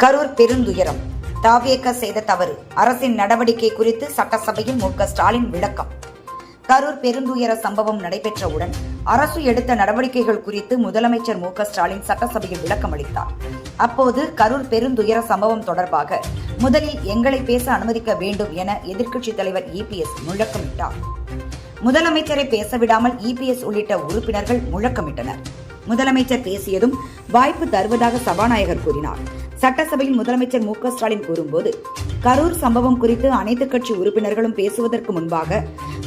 கரூர் பெருந்துயரம். தாவேக செய்த தவறு, அரசின் நடவடிக்கை குறித்து சட்டசபையில் மு.க. ஸ்டாலின் விளக்கம். கரூர் பெருந்துயர சம்பவம் நடைபெற்றவுடன் அரசு எடுத்த நடவடிக்கைகள் குறித்து முதலமைச்சர் மு.க. ஸ்டாலின் சட்டசபையில் விளக்கம் அளித்தார். அப்போது கரூர் பெருந்துயர சம்பவம் தொடர்பாக முதலில் எங்களை பேச அனுமதிக்க வேண்டும் என எதிர்க்கட்சித் தலைவர் இபிஎஸ் முழக்கமிட்டார். முதலமைச்சரை பேசவிடாமல் இபிஎஸ் உள்ளிட்ட உறுப்பினர்கள் முழக்கமிட்டனர். முதலமைச்சர் பேசியதும் வாய்ப்பு தருவதாக சபாநாயகர் கூறினார். சட்டசபையில் முதலமைச்சர் மு.க. ஸ்டாலின் கூறும்போது, கரூர் சம்பவம் குறித்து அனைத்து கட்சி உறுப்பினர்களும் பேசுவதற்கு முன்பாக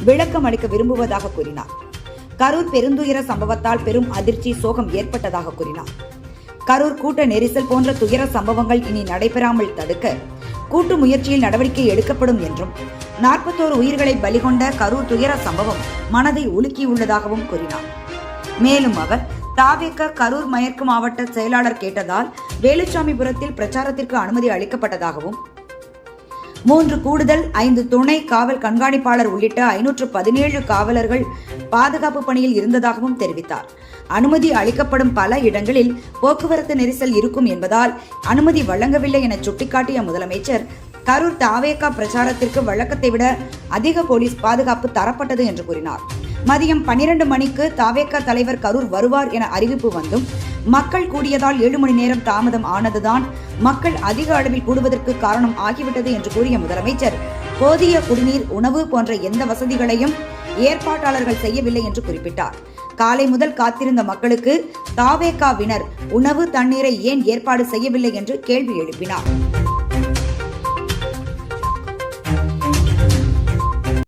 விளக்கம் அளிக்க விரும்புவதாக கூறினார். கரூர் பெருந்துயர சம்பவத்தால் பெரும் அதிர்ச்சி, சோகம் ஏற்பட்டதாக கூறினார். கரூர் கூட்ட நெரிசல் போன்ற துயர சம்பவங்கள் இனி நடைபெறாமல் தடுக்க கூட்டு முயற்சியில் நடவடிக்கை எடுக்கப்படும் என்றும், 41 உயிர்களை பலிகொண்ட கரூர் துயர சம்பவம் மனதை உலுக்கியுள்ளதாகவும் கூறினார். மேலும் அவர், தாவேக கரூர் மேற்கு மாவட்ட செயலாளர் கேட்டதால் வேலுச்சாமிபுரத்தில் பிரச்சாரத்திற்கு அனுமதி அளிக்கப்பட்டதாகவும், 3 கூடுதல் 5 துணை காவல் கண்காணிப்பாளர் உள்ளிட்ட 517 காவலர்கள் பாதுகாப்பு பணியில் இருந்ததாகவும் தெரிவித்தார். அனுமதி அளிக்கப்படும் பல இடங்களில் போக்குவரத்து நெரிசல் இருக்கும் என்பதால் அனுமதி வழங்கவில்லை என சுட்டிக்காட்டிய முதலமைச்சர், கரூர் தாவேக பிரச்சாரத்திற்கு வழக்கத்தை விட அதிக போலீஸ் பாதுகாப்பு தரப்பட்டது என்று கூறினார். மதியம் 12 மணிக்கு தாவேக தலைவர் கரூர் வருவார் என அறிவிப்பு வந்தும் மக்கள் கூடியதால் 7 மணி நேரம் தாமதம் ஆனதுதான் மக்கள் அதிக அளவில் கூடுவதற்கு காரணம் ஆகிவிட்டது என்று கூறிய முதலமைச்சர், போதிய குடிநீர், உணவு போன்ற எந்த வசதிகளையும் ஏற்பாட்டாளர்கள் செய்யவில்லை என்று குறிப்பிட்டார். காலை முதல் காத்திருந்த மக்களுக்கு தாவேகாவினர் உணவு, தண்ணீரை ஏன் ஏற்பாடு செய்யவில்லை என்று கேள்வி எழுப்பினார்.